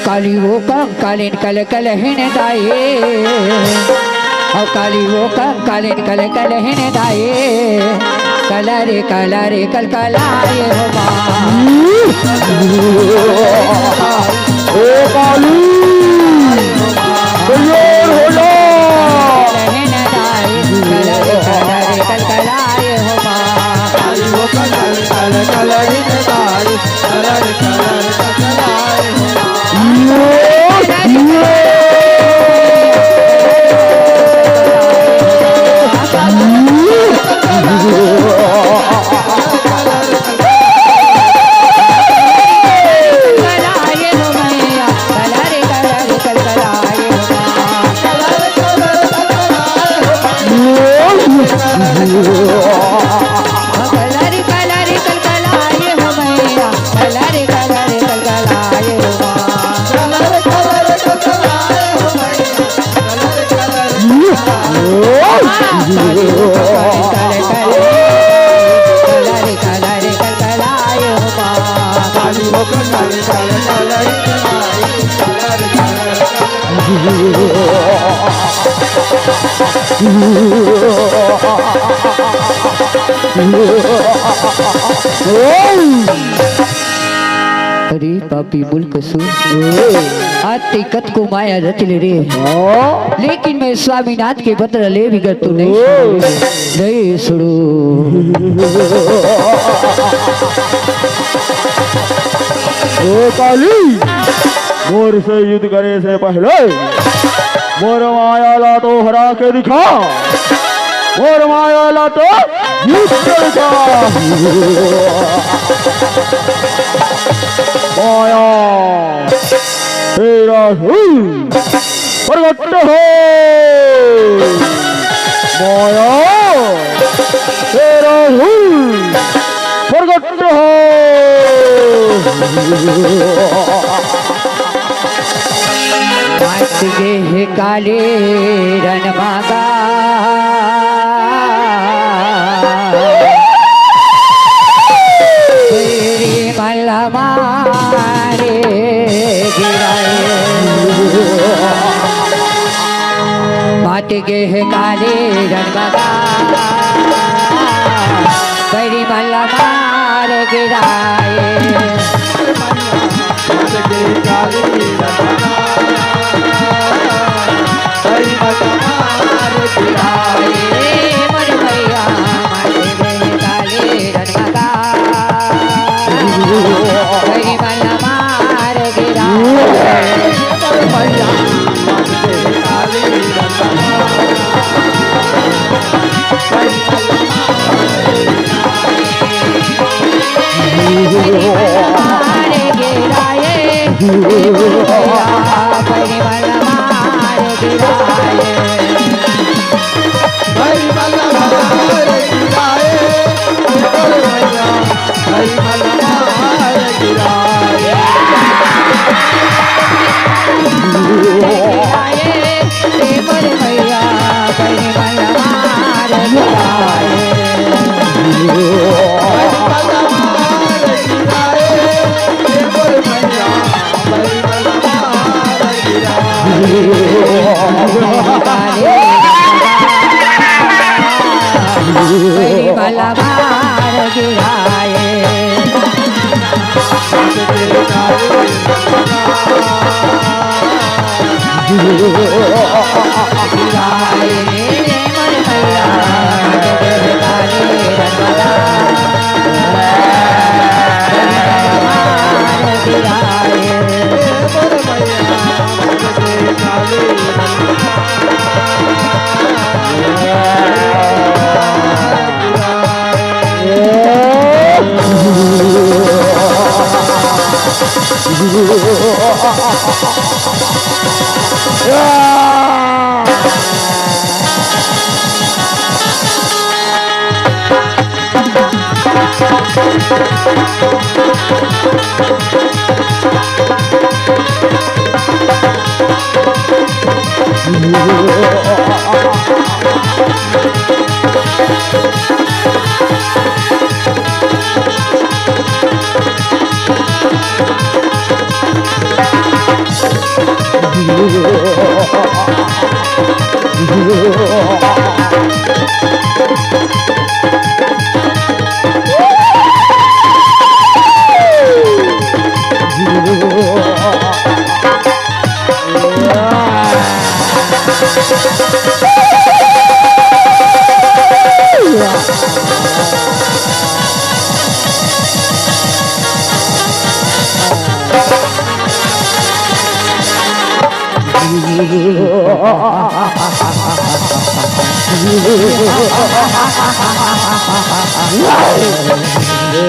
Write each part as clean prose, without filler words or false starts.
काली वो कंकालिन कल कल हिन दाए काली वो कंकालिन कल कल हिन दाए कलरे कल कलाए हो काली तैयार हो जा हिन दाए कलरे कल कलाए हो काली वो कल हिन दाए कलरे कल कलाए हो अरे पापी मुल्क सु आते कत को माया रच ले रे लेकिन मैं स्वामीनाथ के पत्र ले भी कर तू नहीं सुनो काली मोर से युद्ध करे से पहले मोर माया ला तो हरा के दिखा मोर माया ला तो युद्ध दिखा माया तेरा प्रगट हो माया तेरा प्रगट हो गे काले रन मागा तेरी मल्ला मारे गिराए मात गे काले रन मागा तेरी मल्ला मार गिराए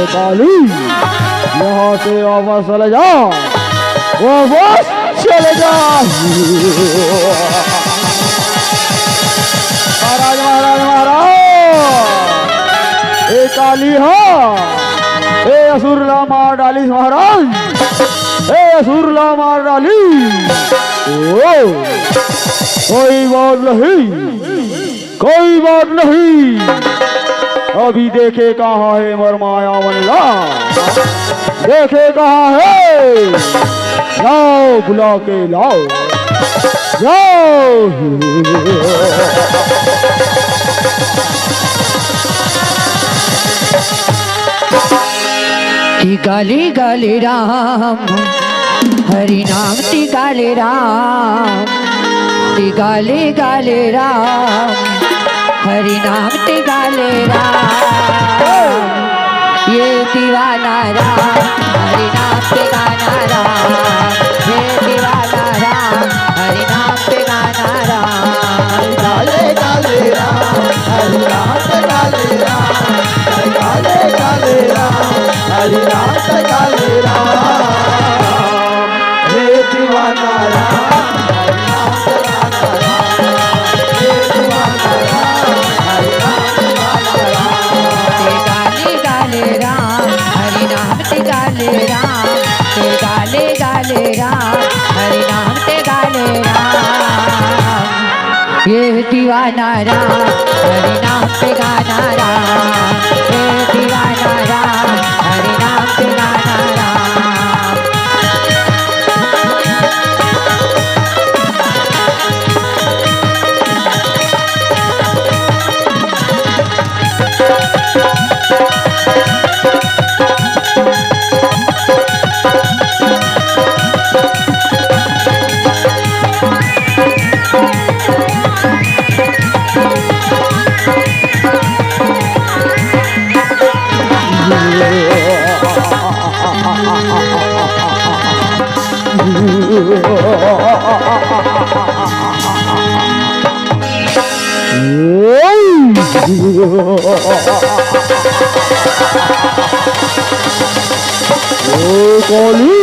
काली यहाँ से वापस चले जाओ, वापस चले जाओ। महाराज महाराज महाराज, ए काली हो, ए असुरला मार डाली महाराज, ए असुरला मार डाली। ओ कोई बात नहीं, कोई बात नहीं, अभी देखे कहाँ है मरमाया वनला, देखे कहाँ है, जाओ बुला के लाओ, जाओ। गाले गाले राम, हरि नाम ती गाले राम, ती गाले गाले राम, हरि नाम ते गाले राम, ये दीवाना राम, हरि नाम ते गाना राम, ये दीवाना राम, हरि नाम ते गाना राम, गाले गाले राम, हरि नाम ते गाले राम, गाले गाले राम, हरि नाम ते गाले राम, हे दीवाना राम, हरि नाम ते गाना राम, हे दीवाना राम, हरि नाम ते गाना राम, ते गाले गाले राम, हरि नाम ते गाले राम, ते गाले गाले राम, हरि नाम ते गाले राम, ये दीवाना राम, हरि नाम पे गाना राम, ये दीवाना राम, हरि नाम पे गाना राम। काली,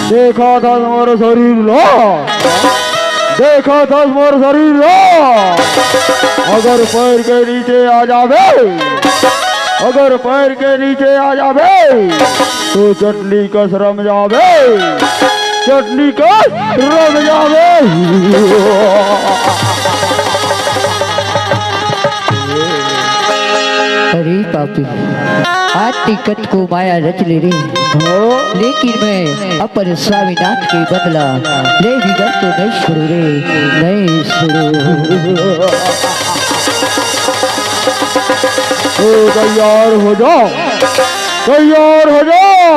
देखा था तुम्हारा शरीर लो, देखा था तुम्हारा शरीर लो, अगर पैर के नीचे आ जावे, अगर पैर के नीचे आ जावे तो चटनी कस रम जावे, चटनी कस रम जावे। अरे पापी, आज टिकट को माया रच ले रे, लेकिन मैं अपर स्वामीनाथ के बदला ले बिगड़ तो नहीं छोड़ू रे, नहीं छोड़ू। तो तैयार हो जाओ, तैयार हो जाओ।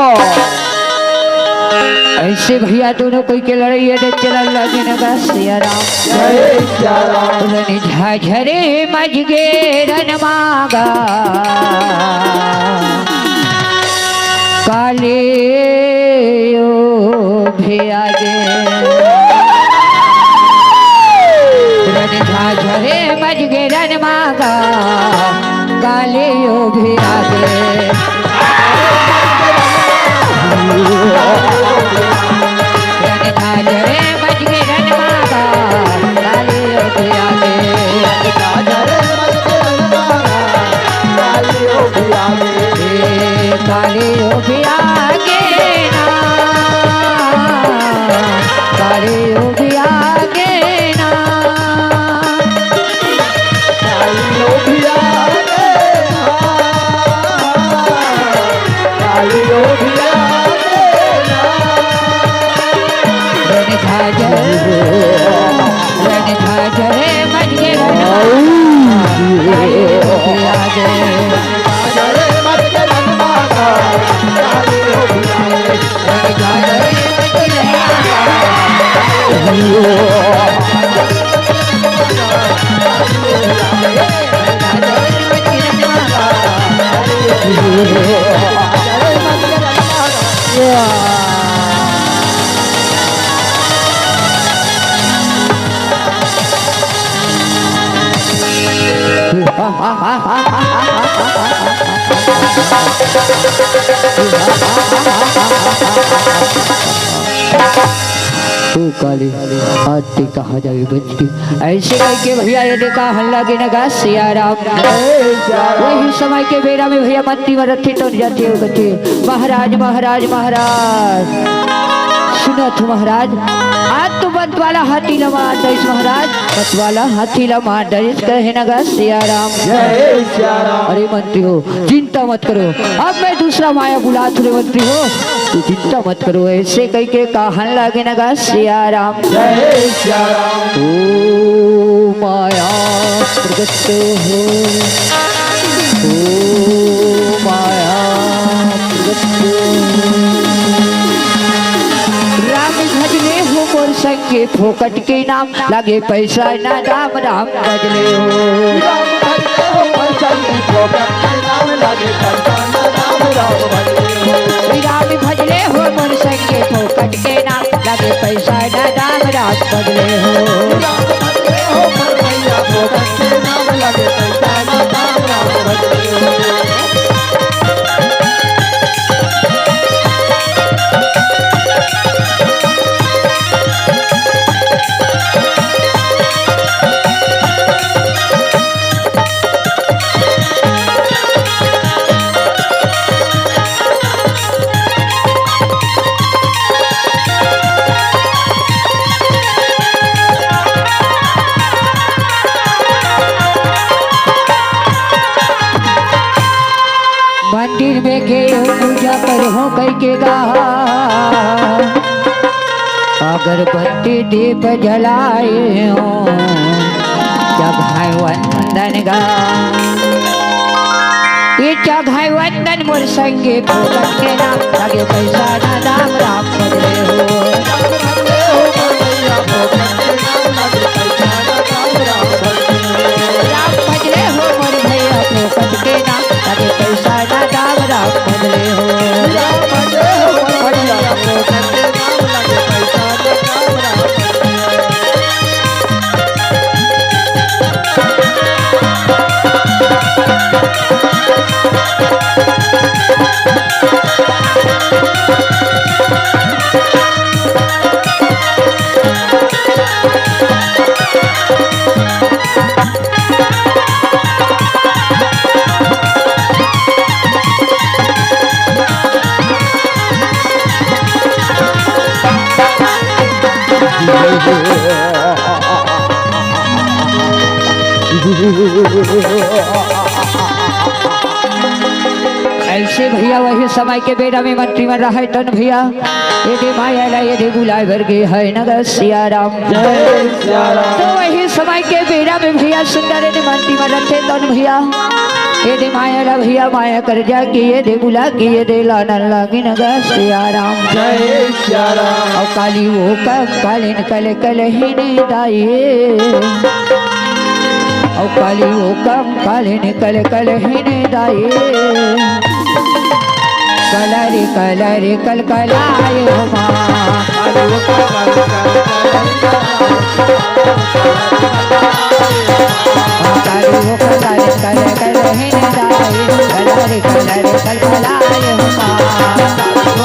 ऐसे भैया दोनों कोई के लड़ाई है, चला लगे नगा सिया राम, जय सिया राम, रन झाझरे मजगे रन मागा, काले ओ भी आगे, रन झाझरे मजगे रन मागा, काले ओ भी आगे, रन झाझरे मजगे रन मागा, काले ओ भी आगे, गाजरे मजके रंगागा, काली ओ भी आगे, काले ओ भी आगे ना, काले ओ भी आगे ना, काली ओ भी आगे, काली ओ भी आगे, रन झाझरे आगे गाजरे मत के रंग माता काली हो बुलाए तू काली आती कहा जाए बचती ऐसे करके भैया ये देखा हल्ला के नगा सिया राम वही समय के बेरा में भैया मंत्री में रथी तो जाते हो गए महाराज महाराज महाराज सुनत महाराज आज तो बंतवाला हाथी लमा दरिस महाराज बंतवाला हाथी लमा दरिस कहे नगा सिया राम जय सिया राम। अरे मंत्री हो चिंता मत करो अब मैं दूसरा माया बुला तुरे मंत्री हो तू चिंता मत करो ऐसे कह के कहन लगे नगा सिया राम जय सिया राम। ओ माया प्रगट हो ओ माया प्रगट हो राम भजले हो मोर संगे फोकट के नाम लगे पैसा ना दाम राम भजले हो राम भजले हो मोर संगे फोकट के नाम लगे पैसा ना दाम राम भजले हो राम भजले हो मोर संगे फोकट के नाम लगे पैसा ना दाम राम भजले हो राम भजले हो मोर भैया फोकट के नाम लगे पैसा ना दाम राम भजले हो मंदिर में गए पूजा कर हो कह के गा अगरबत्ती दीप जलाए हो जब है वंदन गा ये जग है वंदन मोर संगे फोकट के नाम लगे पैसा ना दाम राम बदले हो भजले हो मोर भैया फोकट के नाम लगे पैसा ना दाम राम भजले हो राम बदले हो मोर भैया फोकट के नाम लगे पैसा ना दाम राम बदले हो राम भजले हो मोर भैया फोकट के नाम लगे पैसा ना दाम राम भजले हो ऐसे भैया वही समय के बेड़ा में मंत्री में रहे तन भैया ये माया ला ये बुलाए भर के है नगर सिया राम जय सिया राम। तो वही समय के बेड़ा में भैया सुंदर ने मंत्री में रखे तन भैया ये माया ला भैया माया कर जा के ये दे बुला के ये दे लाना लागी नगर सिया राम जय सिया राम। और काली वो कालीन कल कल ही नहीं दाइए और काली वो कालीन कल कल ही नहीं दाइए कलरी कलरी कल कलाए हो माँ काली वो कलरी कल कल ही नहीं दाइए कलरी कलरी कल कलाए हो माँ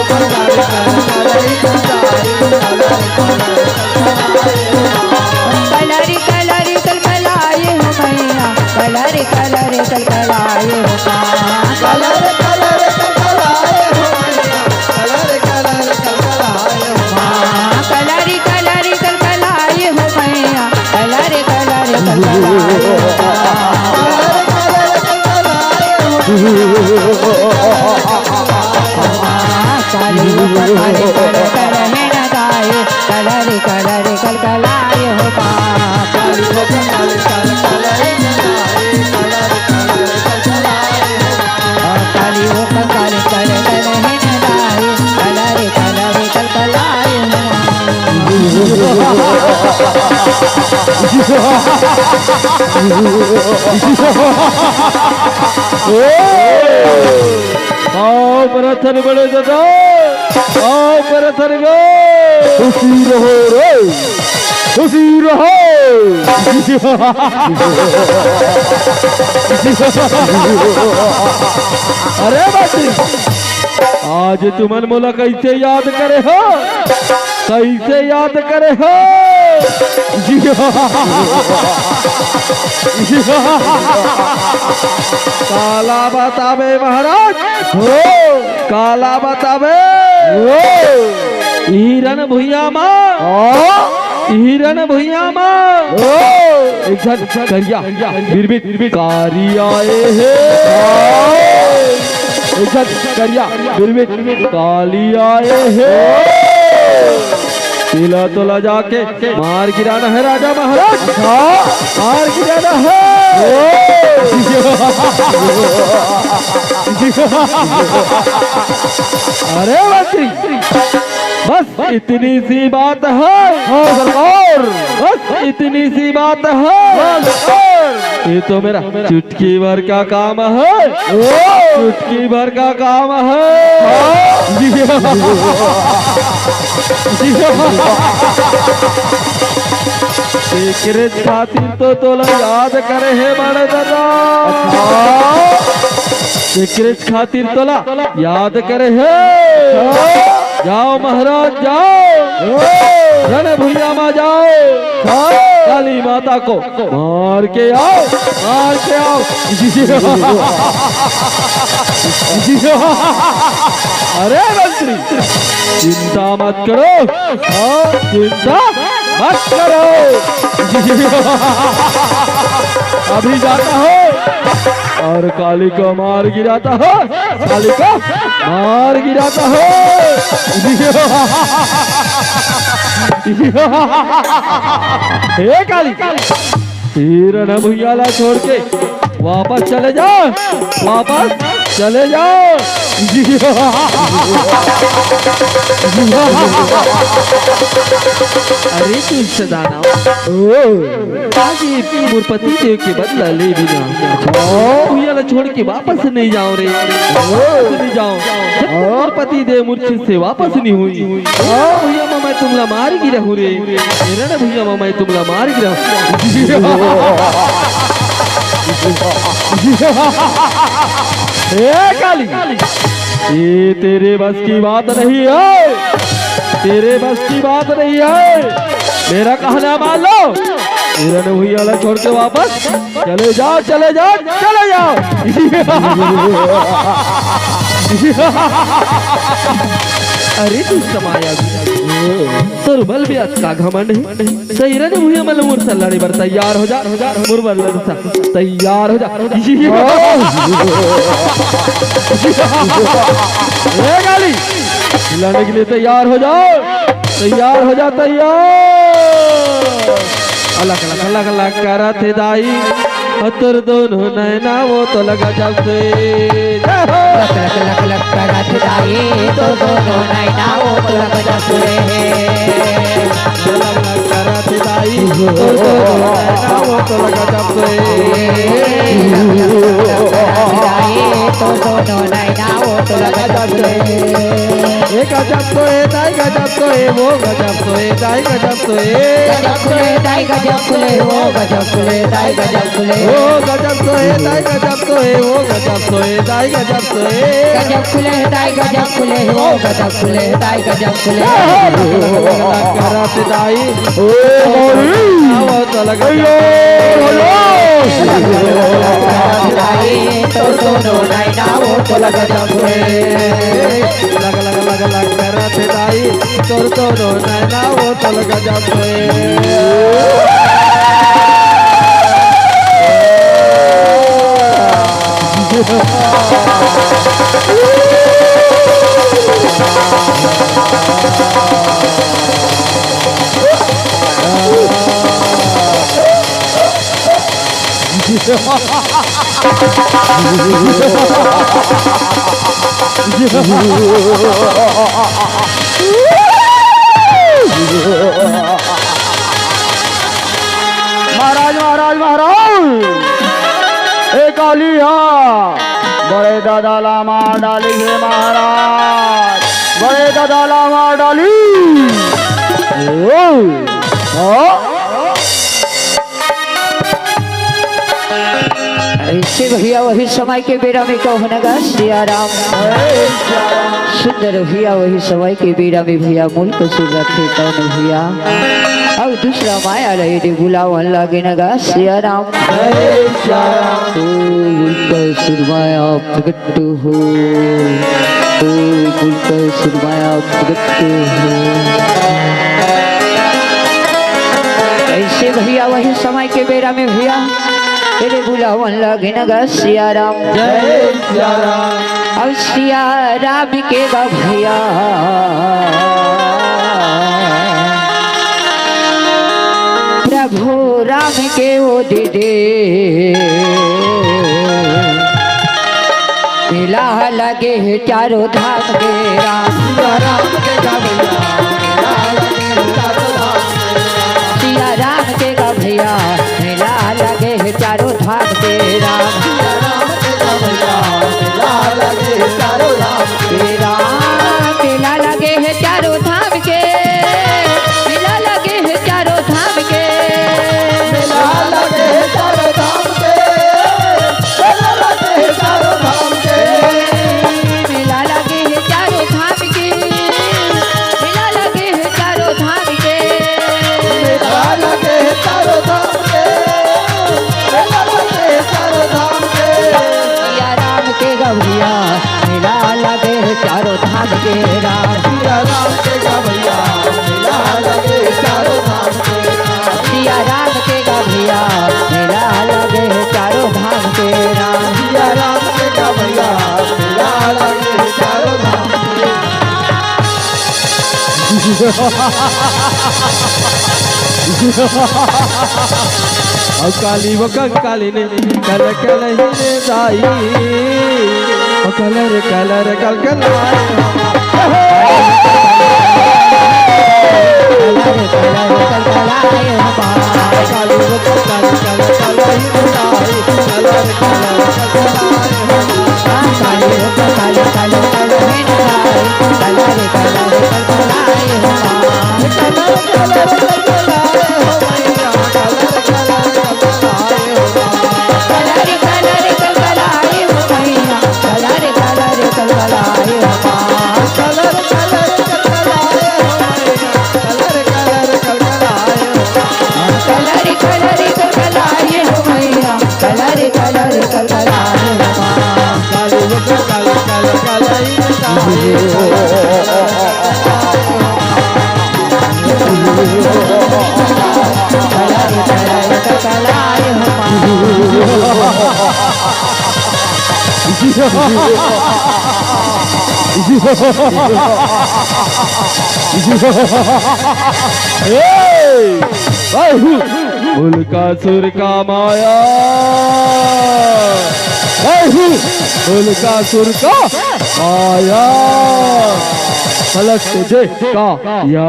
कलरी कलरी कल कलाए हो मैया कलरी कलरी कल कलाए हो माँ कलर कलर कलकलाए हो मैया कलर कलर कलकलाए हो माँ कलरी कलरी कल कलाए हो मैया कलरी कलरी कल कलाए आओ बरथन बड़े दादा, आओ बरथन गए, खुशी रहो रे, खुशी रहो। अरे बाजी, आज तुमन मोला कैसे याद करे हो, कैसे याद करे हो। काला बतावे महाराज हो, काला बतावे हो। हिरन भुइया माँ, हिरन भुइया माँ हो। एक झट करिया बिरबिट कारी आए है, एक झट करिया बिरबिट काली आए है। तिला तोला जाके मार गिराना है राजा महाराज, मार गिराना है। अरे मंत्री, बस इतनी सी बात है सरकार, बस इतनी सी बात है। ये तो मेरा चुटकी भर का काम है, चुटकी भर का काम है। सिगरेट खातिर तो तोला याद करे है बड़े दादा, सिगरेट खातिर तोला याद करे है। जाओ महाराज जाओ, रण भुइया माँ जाओ, काली माता को मार के आओ, मार के आओ। अरे मंत्री चिंता मत करो, चिंता मत करो, अभी जाता हो और काली को मार गिराता हो, काली को मार गिराता हो। हे काली, हिरन भुइयाला छोड़ के वापस चले जाओ, वापस चले जाओ। अरे तू सदाना आज मूर्पति देव के बदला ले बिना भुइयाला छोड़ के वापस नहीं जाओ रे, नहीं जाओ। मूर्पति देव मूर्छित से वापस नहीं हुई। भैया माँ मैं तुमला मार गिरा हूँ रे, मेरा ना भैया माँ मैं तुमला मार गिरा। काली, ये तेरे बस की बात नहीं है, तेरे बस की बात नहीं है। मेरा कहना मान लो, हिरन भुइयाला छोड़ के वापस चले जाओ, चले जाओ, चले जाओ। अरे तू समाया तोर बल भी का घमंड है। सहीरा ने भुइया मल मुर सल्लाड़ी बर तैयार हो जा, मुर बल तैयार हो जा। ए गाली, लड़ने के लिए तैयार हो जाओ, तैयार हो जा, तैयार। अलग अलग अलग अलग करा थे दाई, अतर दोनों नैना वो तो लगा जब से लक लक लक लक करा थे दाई, तो दोनों नैना वो तो लग जसुरे है। अलग अलग करा थे दाई, तो दोनों नैना वो तो लगा जब से तो दोनों नैना वो तो लग जसुरे। एक गजब तो है दाई, गजब तो है वो, गजब तो है दाई, गजब तो है, गजब खुले दाई गजब खुले वो, गजब खुले दाई गजब खुले वो, गजब तो है दाई, गजब तो है वो, गजब तो है दाई, गजब तो है, गजब खुले दाई गजब खुले वो, गजब खुले दाई गजब खुले। करा थे दाई वो तो लगा तो दोनों नैना वो तो लग जसुरे। लग लग लग लग करा थे दाई, तोर दोनों नैना वो तो लगा जब महाराज महाराज महाराज ए कालिया बड़े दादा लामा डाली है महाराज बड़े दादा लामा डाली ऐसे भैया वही समय के बेरा में कहनगा सिया राम सुंदर भैया वही समय के बेरा में भैया मुल्क सुर रखे कौन भैया और दूसरा माया रहे रे बुलावन लागे नगा सिया राम तो मुल्क सुरमाया प्रकट हो तो मुल्क सुरमाया प्रकट हो ऐसे भैया वही समय के बेरा में भैया तेरे बुलावन लगे नगा सिया राम जय सिया राम अब सिया राम के गा भैया प्रभु राम के वो दीदे मिला लगे है चारों धाम के राम सिया राम के गा भैया सिया राम के गा भैया मिला लगे है चारों धाम के राम सिया राम के गा भैया मेला लगे चारों धाम के राम मेला लगे है चारों धाम के मेला लगे है चारों धाम के मेला लगे चारों धाम के मेला लगे चारों धाम के मेला लगे है चारों धाम के मेला लगे है चारों धाम के मेला लगे चारों धाम के मेला लगे चारों धाम के सिया राम के गौरिया मेला लगे है चारों धाम के राम सिया राम के गा भैया मेला लगे चारों धाम के सिया राम के गौरिया मेला लगे है चारों धाम के राम सिया राम के गा भैया मेला लगे चारों धाम के और काली वो कंकाली ने कल कल ही ने दाई और कलर कलर कल कलाए काली वो कंकाली कल कल ही ने दाई कलर कलर कल कलाए उल्कासुर का माया उल्कासुर का माया पलट दे का या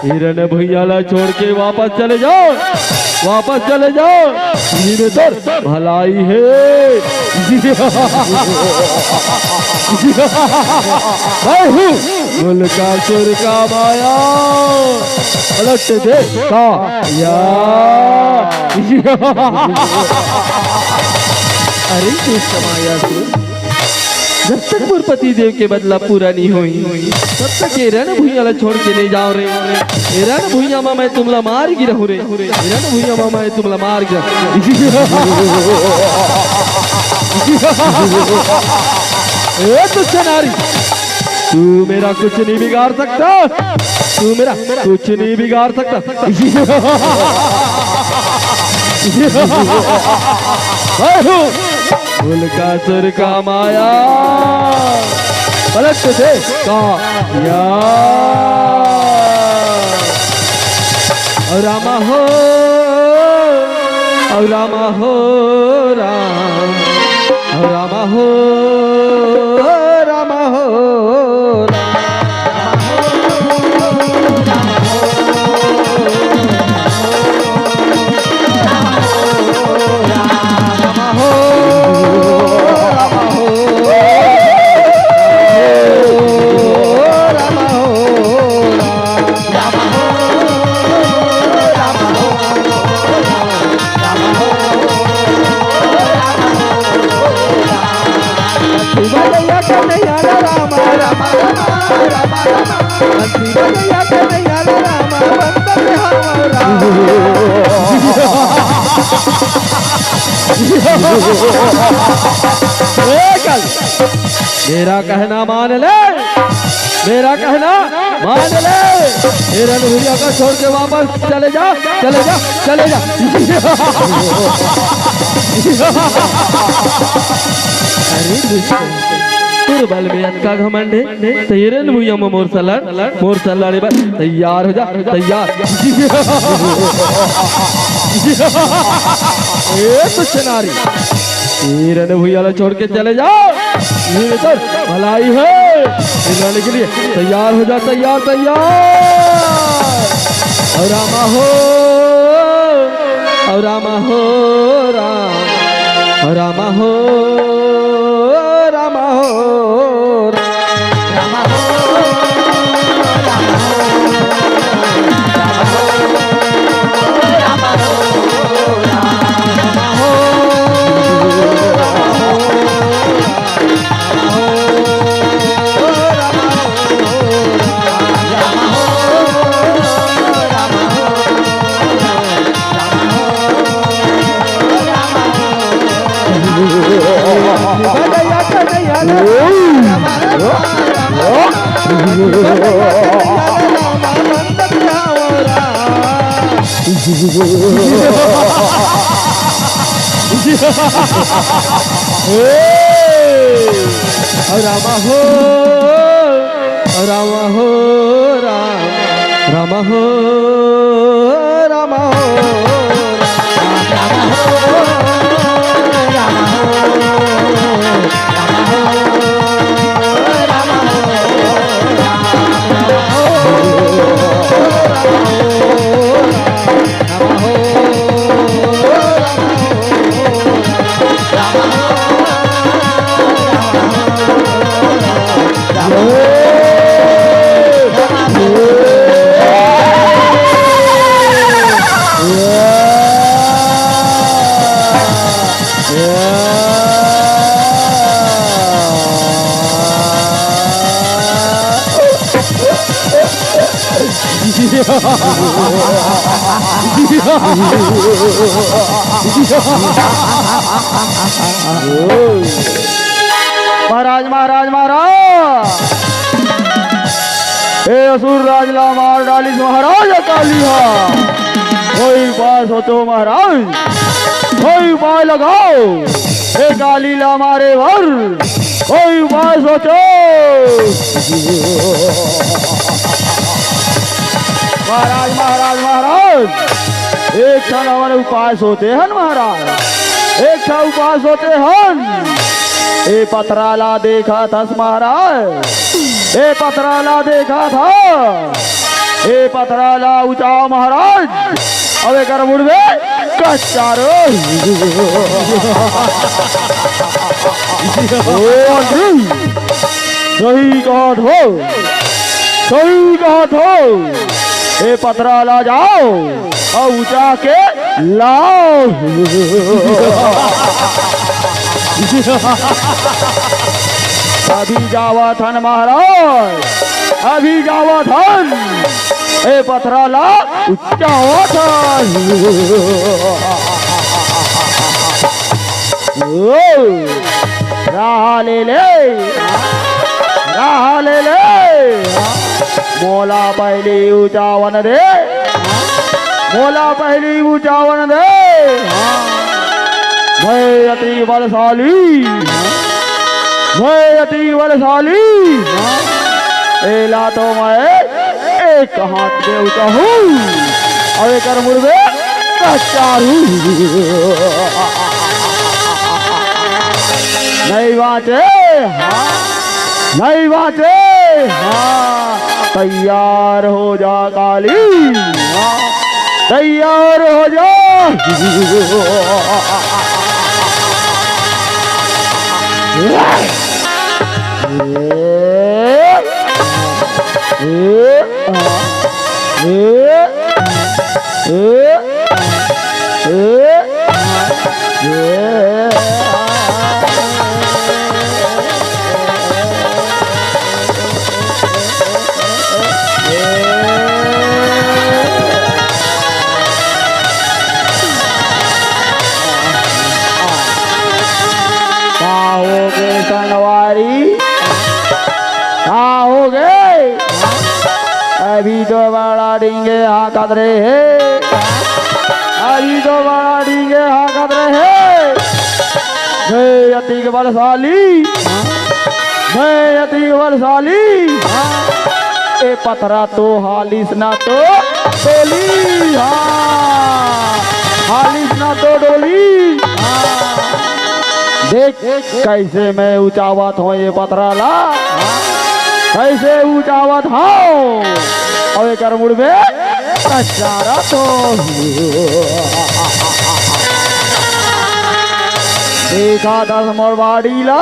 हिरण भैया ला छोड़ के वापस चले जाओ इन्हीं में तो भलाई है उल्कासुर का माया पलट दे का या अरे दुष्ट माया जब तक मुरपति देव के बदला पूरा नहीं हुई तब तक ये रण भूया ला छोड़ के नहीं जाओ रे ये रण भूया मैं तुमला मार गिरा हूँ रे रण भूया मैं तुमला मार गिरा ए तुझ नारी तू मेरा कुछ नहीं बिगाड़ सकता तू मेरा कुछ नहीं बिगाड़ सकता उल्कासुर का माया पलट दे का या रामा हो रामा हो राम रामा हो रामा हो मेरा कहना मान ले, मेरा कहना मान ले, हिरन भैया का छोड़ के वापस चले जा, चले जा, चले जा। अरे बल में अटका घमंड है, तो हिरन भैया में मोर सलार बस तैयार हो जा, तैयार। ये तो चनारी हिरन भैया छोड़ के चले जाओ, ये तो भलाई है। हिरन के लिए तैयार हो जा, तैयार तैयार। और रामा हो, और रामा हो, राम और रामा हो, रामा हो, रामा हो, रामा हो, रामा हो, रामा हो, रामा महाराज महाराज महाराज, ए असुर राजला मार डाली महाराज कालिया। कोई बात सोचो महाराज, कोई बात लगाओ, ए कालीला मारे भर, कोई बात सोचो। महाराज महाराज महाराज, एक क्षण हमारे उपास होते हैं महाराज, एक क्षण उपास होते हैं। ए पथराला देखा था महाराज, ए पथराला देखा था, ए पथराला ऊंचा महाराज, अबे कर मुड़वे कच्चारो। सही कहा थो, सही कहा थो। ए पथराला जाओ और ऊंचा के लाओ। अभी जावा थन महाराज, अभी जावा थन। ए पथराला ऊंचा हुआ था। राह ले ले, राह ले ले, मोला पहली ऊंचावन दे, मोला पहली ऊंचावन दे। मैं अति बलशाली, मैं अति बलशाली, एला तो मैं एक हाथ में ऊंचा हूँ, और एक मुर्गे कच्चारू। नहीं बाटे, नहीं बाँचे। हाँ, तैयार हो जा काली। हाँ, तैयार हो जा। सनवारी कहाँ हो गए? अभी तो बड़ा डींगे हाँ कदरे है। अभी तो बड़ा डींगे हाँ कदरे है। मैं अति के बलशाली, मैं अति के बलशाली। ए पथरा तो हालिस ना तो डोली। हाँ, हालिस ना तो डोली। देख कैसे मैं ऊंचावत हूँ ये पथराला। कैसे ऊंचावत हूँ और एक मुड़ में कचारा तो देखा 10 मरवाड़ी लो,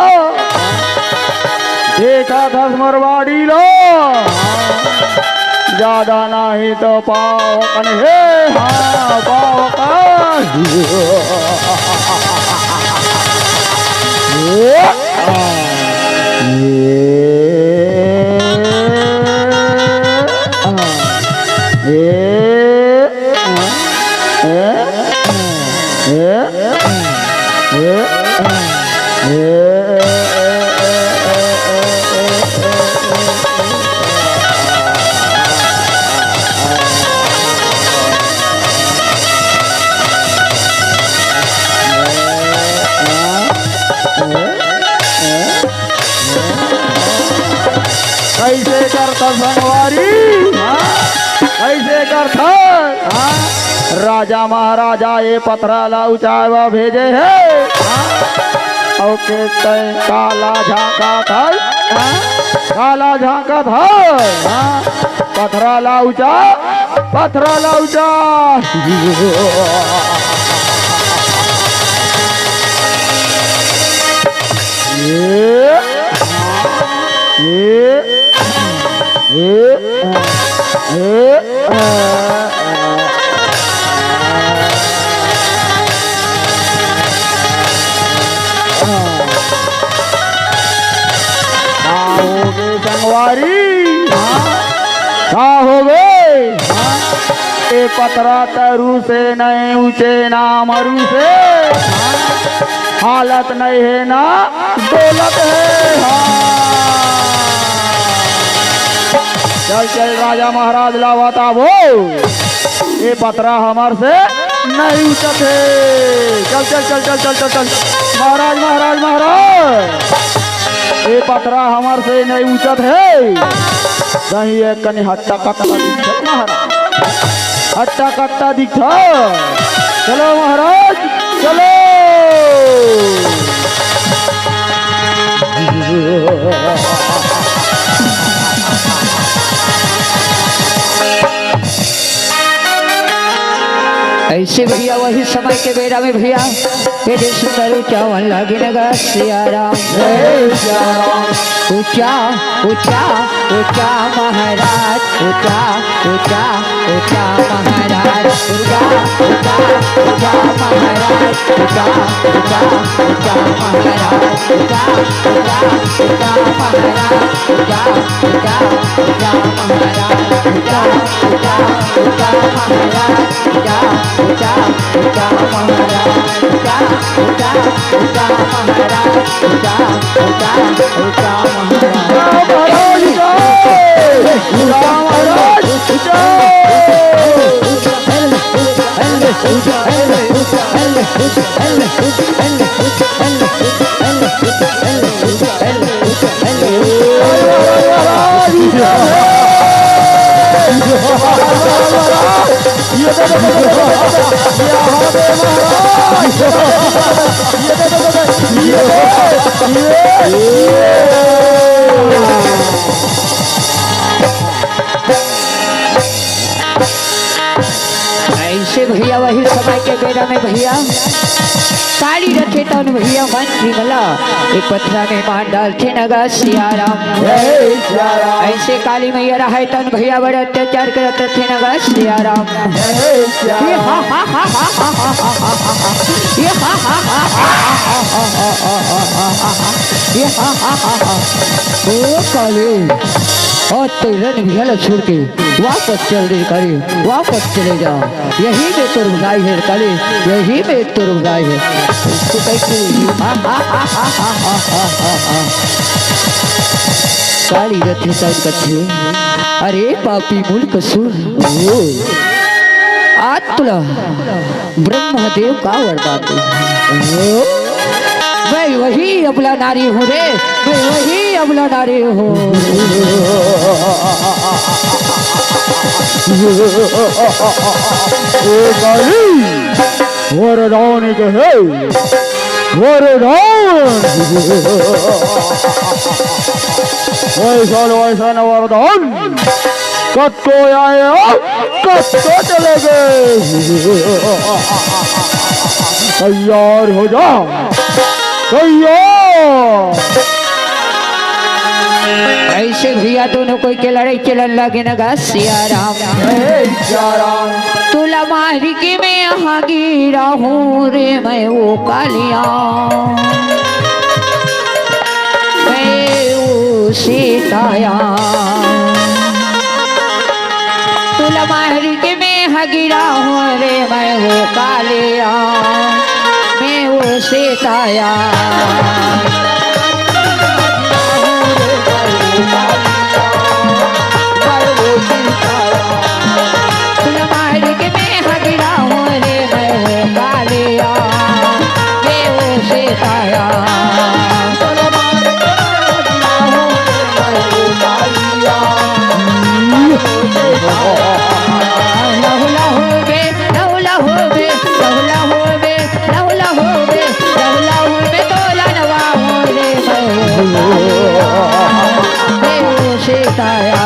देखा 10 मरवाड़ी लो। ज्यादा नहीं तो पावकन है। हाँ पावकन। कैसे करता संगवारी? कैसे करता? राजा महाराजा ये पथराला ऊंचावा भेजे है। ओके काला झांका था, काला झांका था। पथराला ऊंचा, पथराला ऊंचा। संगवारी कहाँ हो गए? ए पतरा तरु से नहीं ऊंचे ना मरु से। हालत नहीं है ना दौलत है। चल चल राजा महाराज लावाता वो ये पतरा हमार से नहीं उचत है। चल चल चल चल चल चल चल महाराज महाराज महाराज ये पतरा हमार से नहीं उचत है। कहीं एक कहीं हट्टा कट्टा दिखता महाराज, हट्टा कट्टा दिखता। चलो महाराज चलो। ऐसे भैया वही समय के बेरा में भैया ये सुंदर चावल लगे नगर सियाराम। ऊंचा ऊंचा ऊंचा महाराज, ऊंचा ऊंचा ऊंचा महाराज, ऊंचा ऊंचा ऊंचा महाराज, ऊंचा ऊंचा ऊंचा महाराज, ऊंचा ऊंचा ऊंचा महाराज, ऊंचा ऊंचा ऊंचा महाराज, ऊंचा ऊंचा ऊंचा महाराज, ऊंचा ऊंचा ऊंचा महाराज, ऊंचा ऊंचा ऊंचा महाराज, ऊंचा ऊंचा ऊंचा ऐसे भैया वही समय के बेरा में भैया काली रखे तन भैया मन निकला एक पथरा में मान डालते नगा सियाराम। जय सिया राम ऐसे काली मैया रहा तन भैया बड़े अत्याचार करते थे नगा सियाराम। जय सिया ये राम हा हा हा हा हा हा हा हा हा ये हा हा हा हा ये हा हा हा हा। ओ काली और तेरे निभल छोड़ के वापस चल दे काली, वापस चले जा। यही में तो रुगाई है काली, यही में तो रुगाई है। तो कैसे हा हा हा हा हा हा हा हा काली रथे तन कथे अरे पापी मूल कसूर आज तुला ब्रह्मदेव का वरदान दे। मैं वही अबला नारी हूँ रे, मैं वही अबला नारी हूँ। वरदान कहे वरदान वैसा वैसा न वरदान कब तो आए कब तो चले गए। तैयार हो जा तैयार। ऐसे भैया दोनों कोई के लड़ाई चलन लगे नगा सियाराम। जय सिया राम तुला मारी के मैं यहाँ गिरा हूँ रे मैं वो कालिया, मैं वो सीताया। तुला मारी के मैं यहाँ गिरा हूँ रे मैं वो कालिया, मैं वो सीताया। तुला मारी के मैं यहाँ गिरा हूँ रे मैं वो कालिया, मैं वो सीताया। लहू लहू बे लहू लहू बे लहू लहू बे लहू लहू बे लहू लहू बे तोला नवा हूँ रे मैं वो सीताया।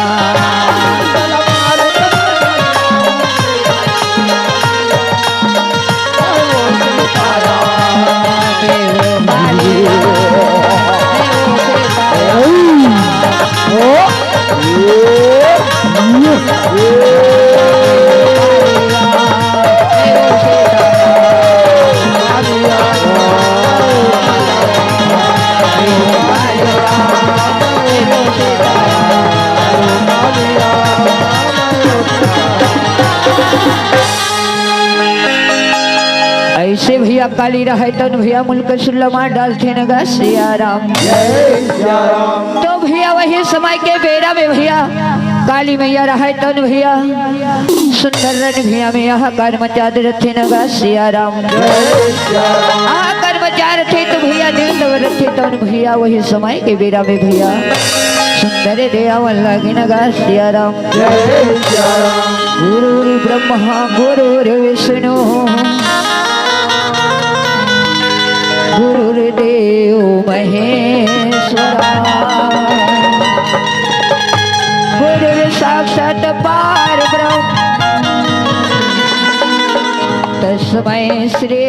ऐसे भैया काली रहे तन भैया मुल्क सुल्लमा डालते नगा सियाराम। जय सिया राम तो भैया वही समय के बेरा में भैया काली मैया रहे तन भैया सुंदर रन भैया में यहाँ कर मचा दे रखे नगा सियाराम। जय सिया राम कर मचा रखे तो भैया दिल दब रखे तन भैया वही समय के बेरा में भैया सुंदर दयावन लगे नगा सियाराम। जय सिया राम गुरु ब्रह्मा गुरु विष्णु गुरुदेव महेश्वरा गुरु साक्षात पार ब्रह्म तस्मै श्री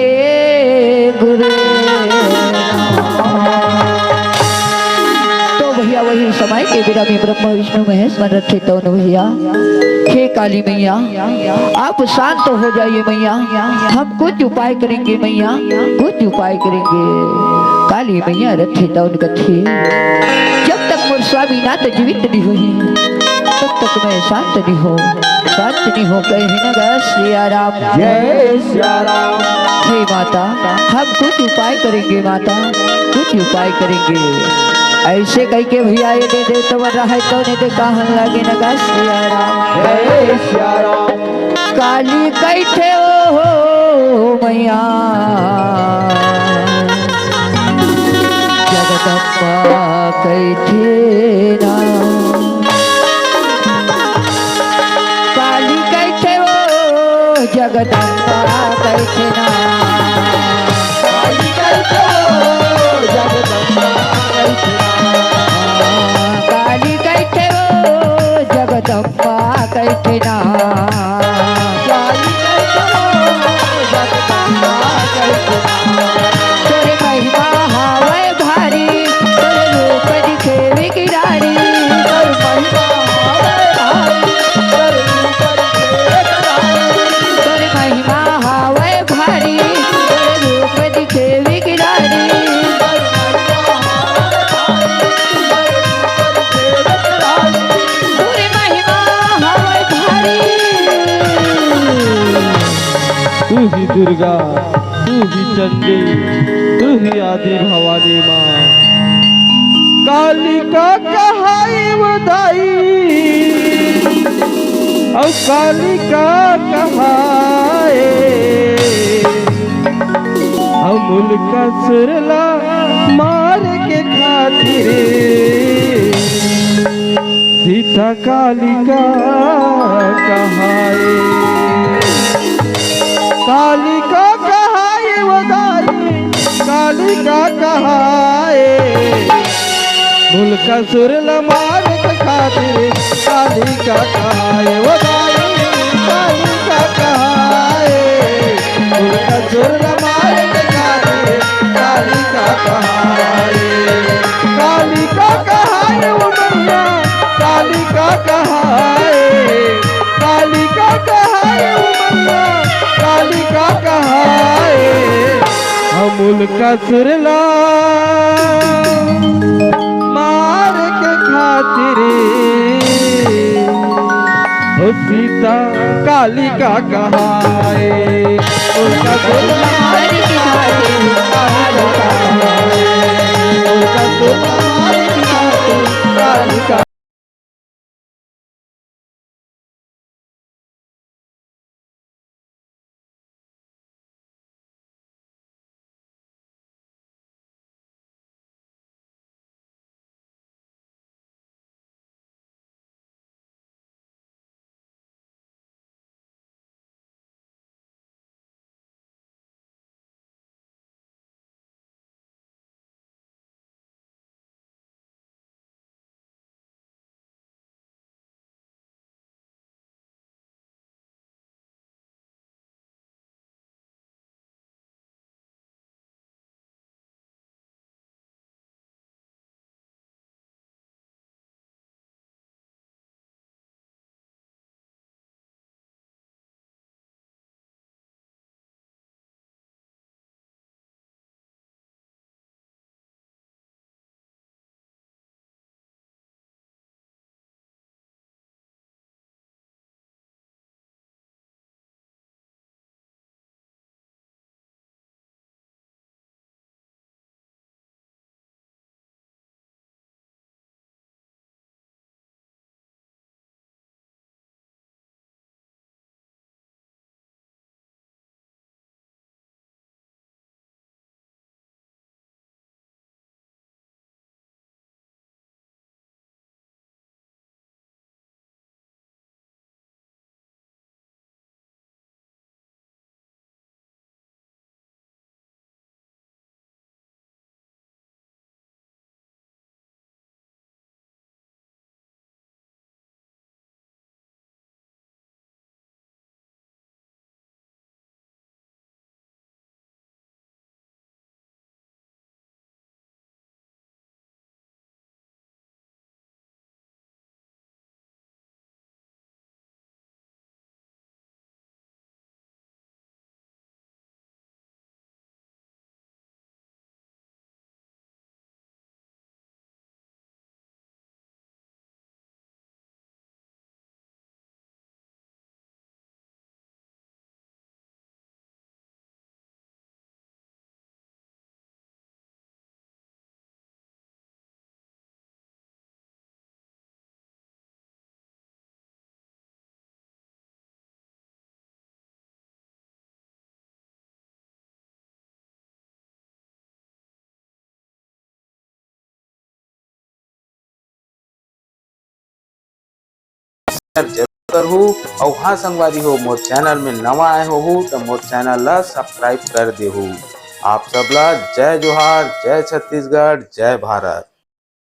गुरु। तो भैया वही समय के बिना में ब्रह्म विष्णु महेश मन रखे तो भैया हे काली मैया आप शांत हो जाइए मैया, हम कुछ उपाय करेंगे मैया, कुछ उपाय करेंगे। काली मैया रखे तौन कथे जब तक मोर स्वामीनाथ जीवित नहीं हुई तब तक मैं शांत नहीं हो, शांत नहीं हो कहे नगा सिया राम। जय सिया राम हे माता हम कुछ उपाय करेंगे माता, कुछ उपाय करेंगे। ऐसे कह के भैया ये दे तो रहा है तो ने दे कहन लगे नगा सिया राम। जय सिया राम काली कैठे हो मैया जगदम्बा कैठे ना, काली कैठे हो जगदम्बा कैठे ना। काली कैठे हो जगदम्बा कैठे ना। करके नाम। काली जगदम्बा करके नाम। तोरे महिमा हावै भारी, तोरे रूप दिखे विकरारी। कर महिमा हावै भारी, कर ऊपर के करारी। तोरे महिमा हावै भारी, तोरे रूप दिखे विकरारी। कर महिमा हावै भारी, कर ऊपर के करारी। तोरे महिमा हावै भारी। तू ही दुर्गा, तू ही चंडी, तू ही आदि भवानी माँ। कालिका कहाई बधाई, और कालिका कहाए अमूल का सुरला मार के खातिर सीता कालिका कहाए। कालिका कहाए बधाई, कालिका कहाए मुल्का सुरला मार के खातिर कालिका कहाए बधाई। कालिका कहाए मुल्का सुरला मार के खातिर कालिका कहाए। कालिका कहाए वो मैया, कालिका कहाए, कालिका कहाए वो मैया, कालिका कहाए अमूल का सुरला मार के खातिर हो सीता कालिका कहाए। उनका सुरला मार के खातिर कालिका कहाए, उनका सुरला मार के खातिर कालिका। जरूर करहु और हाँ संगवारी हो मोर चैनल में नवा आए हो तो मोर चैनल ला सब्सक्राइब कर देहु। आप सबला जय जोहार, जय छत्तीसगढ़, जय भारत।